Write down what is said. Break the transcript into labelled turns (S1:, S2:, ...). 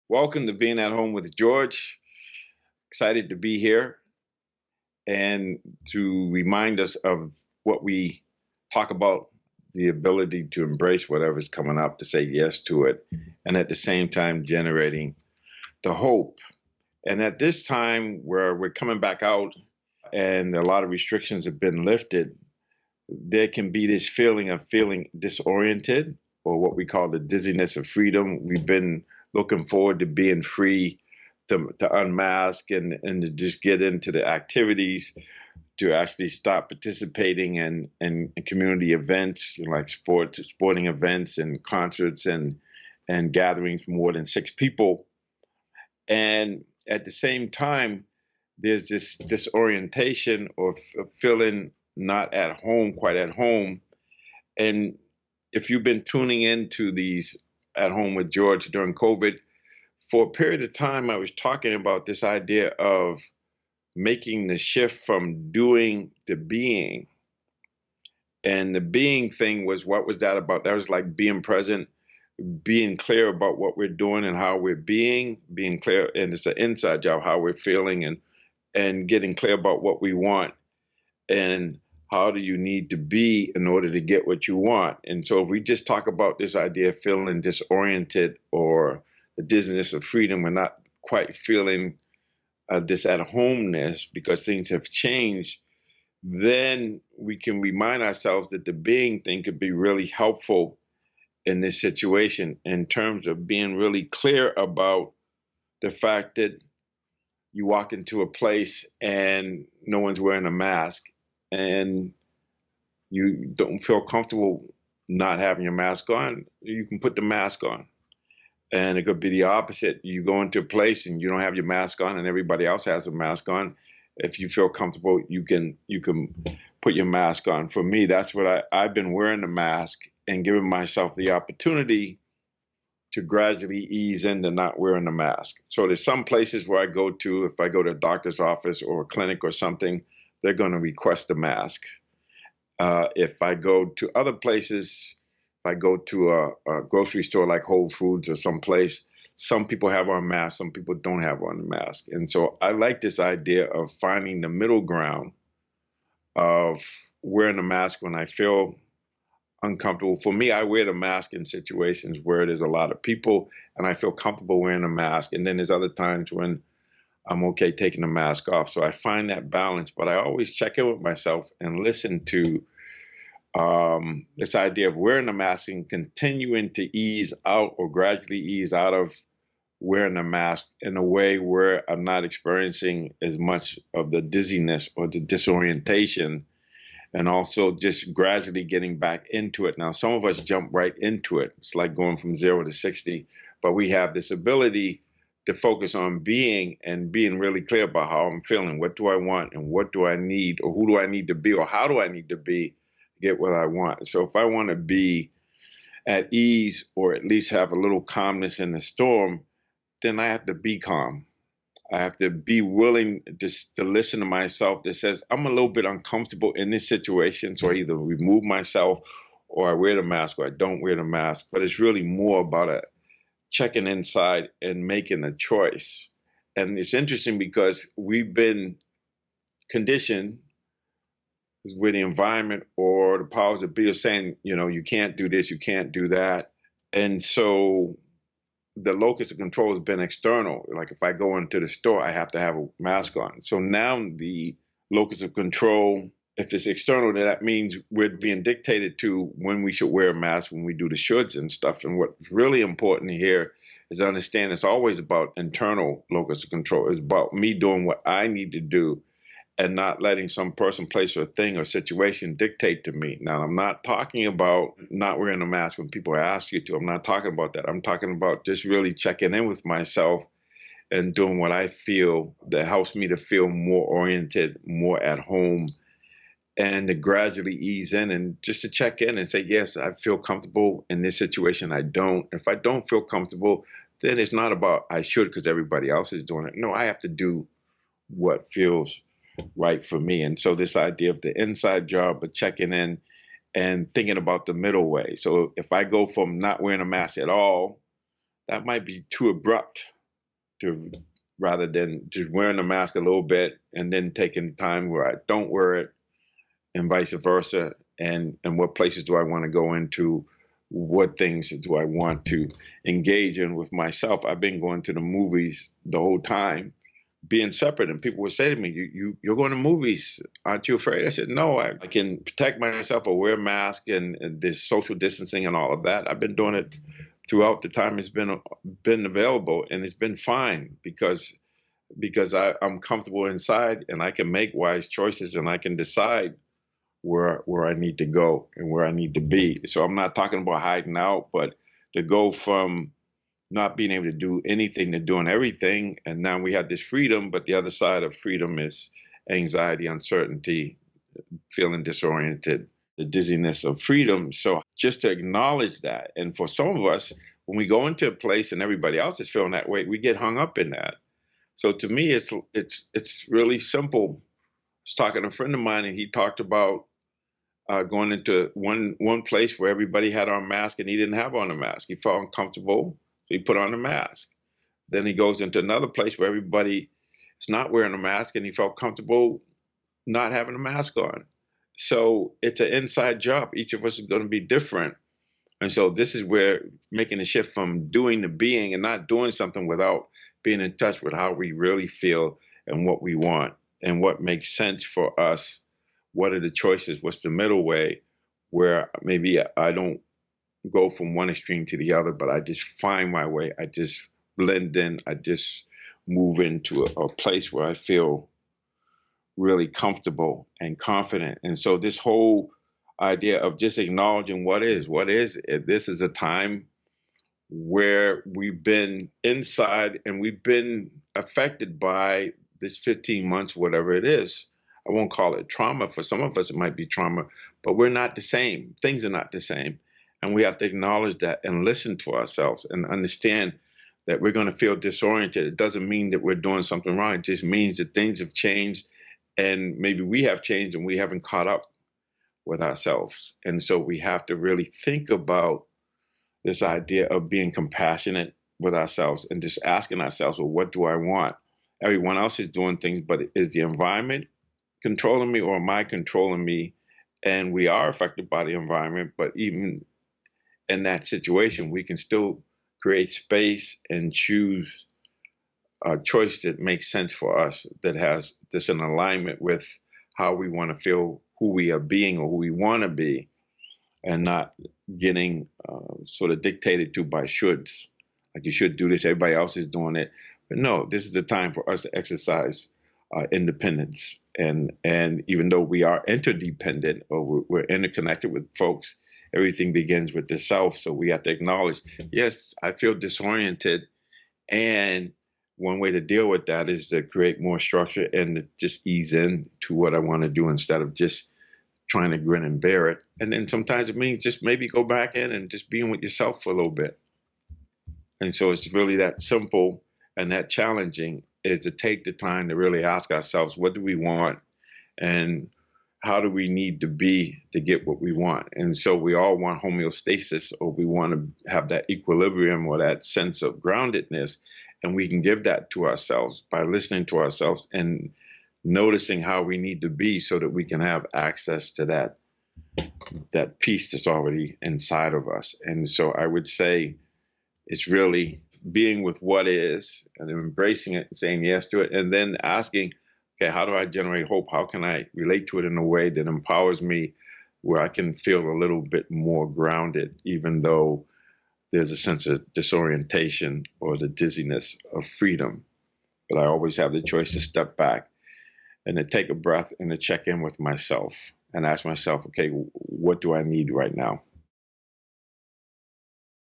S1: Welcome to Being at Home with George. Excited to be here and to remind us of what we talk about, the ability to embrace whatever's coming up, to say yes to it, and at the same time generating the hope. And at this time where we're coming back out and a lot of restrictions have been lifted, there can be this feeling of feeling disoriented, or what we call the dizziness of freedom. We've been looking forward to being free, to unmask and to just get into the activities, to actually stop participating in community events, like sporting events and concerts and gatherings more than 6 people. And at the same time, there's this disorientation or feeling not at home, quite at home. And if you've been tuning into these At Home with George during COVID, for a period of time, I was talking about this idea of making the shift from doing to being. And the being thing was, what was that about? That was like being present, being clear about what we're doing and how we're being clear. And it's an inside job, how we're feeling and getting clear about what we want. And how do you need to be in order to get what you want? And so if we just talk about this idea of feeling disoriented or the dizziness of freedom, we're not quite feeling this at homeness because things have changed, then we can remind ourselves that the being thing could be really helpful in this situation in terms of being really clear about the fact that you walk into a place and no one's wearing a mask and you don't feel comfortable not having your mask on, you can put the mask on. And it could be the opposite. You go into a place and you don't have your mask on and everybody else has a mask on. If you feel comfortable, you can put your mask on. For me, that's what I've been wearing the mask and giving myself the opportunity to gradually ease into not wearing a mask. So there's some places where I go to, if I go to a doctor's office or a clinic or something, they're going to request a mask. If I go to other places, if I go to a grocery store like Whole Foods or someplace, some people have on masks, some people don't have on the mask. And so I like this idea of finding the middle ground of wearing a mask when I feel uncomfortable. For me, I wear the mask in situations where there's a lot of people and I feel comfortable wearing a mask. And then there's other times when I'm okay taking the mask off. So I find that balance, but I always check in with myself and listen to this idea of wearing a mask and continuing to ease out or gradually ease out of wearing a mask in a way where I'm not experiencing as much of the dizziness or the disorientation, and also just gradually getting back into it. Now, some of us jump right into it. It's like going from 0 to 60, but we have this ability to focus on being and being really clear about how I'm feeling. What do I want and what do I need, or who do I need to be, or how do I need to be to get what I want? So if I want to be at ease or at least have a little calmness in the storm, then I have to be calm. I have to be willing just to listen to myself that says, I'm a little bit uncomfortable in this situation. So I either remove myself or I wear the mask or I don't wear the mask. But it's really more about checking inside and making a choice. And it's interesting because we've been conditioned where the environment or the powers that be are saying, you can't do this, you can't do that. And so the locus of control has been external. Like if I go into the store, I have to have a mask on. So now the locus of control, if it's external, then that means we're being dictated to when we should wear a mask, when we do the shoulds and stuff. And what's really important here is to understand it's always about internal locus of control. It's about me doing what I need to do and not letting some person, place, or thing or situation dictate to me. Now, I'm not talking about not wearing a mask when people ask you to. I'm not talking about that. I'm talking about just really checking in with myself and doing what I feel that helps me to feel more oriented, more at home, and to gradually ease in and just to check in and say, yes, I feel comfortable in this situation. I don't. If I don't feel comfortable, then it's not about I should because everybody else is doing it. No, I have to do what feels right for me. And so this idea of the inside job of checking in and thinking about the middle way. So if I go from not wearing a mask at all, that might be too abrupt to rather than just wearing the mask a little bit and then taking time where I don't wear it, and vice versa. And what places do I want to go into? What things do I want to engage in with myself? I've been going to the movies the whole time, being separate, and people would say to me, "You're going to movies? Aren't you afraid?" I said, "No, I can protect myself. I wear a mask, and there's social distancing and all of that. I've been doing it throughout the time it's been available, and it's been fine because I'm comfortable inside, and I can make wise choices, and I can decide where I need to go and where I need to be. So I'm not talking about hiding out, but to go from not being able to do anything to doing everything. And now we have this freedom, but the other side of freedom is anxiety, uncertainty, feeling disoriented, the dizziness of freedom. So just to acknowledge that. And for some of us, when we go into a place and everybody else is feeling that way, we get hung up in that. So to me, it's really simple. I was talking to a friend of mine, and he talked about going into one place where everybody had on a mask and he didn't have on a mask. He felt uncomfortable, so he put on a mask. Then he goes into another place where everybody is not wearing a mask and he felt comfortable not having a mask on. So it's an inside job. Each of us is going to be different. And so this is where making a shift from doing to being, and not doing something without being in touch with how we really feel and what we want and what makes sense for us. What are the choices? What's the middle way where maybe I don't go from one extreme to the other, but I just find my way. I just blend in. I just move into a place where I feel really comfortable and confident. And so this whole idea of just acknowledging what is, this is a time where we've been inside and we've been affected by this 15 months, whatever it is. I won't call it trauma. For some of us, it might be trauma, but we're not the same. Things are not the same. And we have to acknowledge that and listen to ourselves and understand that we're going to feel disoriented. It doesn't mean that we're doing something wrong. It just means that things have changed, and maybe we have changed and we haven't caught up with ourselves. And so we have to really think about this idea of being compassionate with ourselves and just asking ourselves, well, what do I want? Everyone else is doing things, but is the environment controlling me, or am I controlling me? And we are affected by the environment, but even in that situation, we can still create space and choose a choice that makes sense for us, that has this in alignment with how we want to feel, who we are being or who we want to be, and not getting sort of dictated to by shoulds. Like, you should do this, everybody else is doing it. But no, this is the time for us to exercise independence. And even though we are interdependent, or we're interconnected with folks, everything begins with the self. So we have to acknowledge, yes, I feel disoriented. And one way to deal with that is to create more structure and to just ease in to what I want to do instead of just trying to grin and bear it. And then sometimes it means just maybe go back in and just being with yourself for a little bit. And so it's really that simple and that challenging, is to take the time to really ask ourselves, what do we want? And how do we need to be to get what we want? And so we all want homeostasis, or we want to have that equilibrium or that sense of groundedness. And we can give that to ourselves by listening to ourselves and noticing how we need to be, so that we can have access to that peace that's already inside of us. And so I would say it's really being with what is and embracing it and saying yes to it, and then asking, okay, how do I generate hope? How can I relate to it in a way that empowers me, where I can feel a little bit more grounded, even though there's a sense of disorientation or the dizziness of freedom. But I always have the choice to step back and to take a breath and to check in with myself and ask myself, okay, what do I need right now?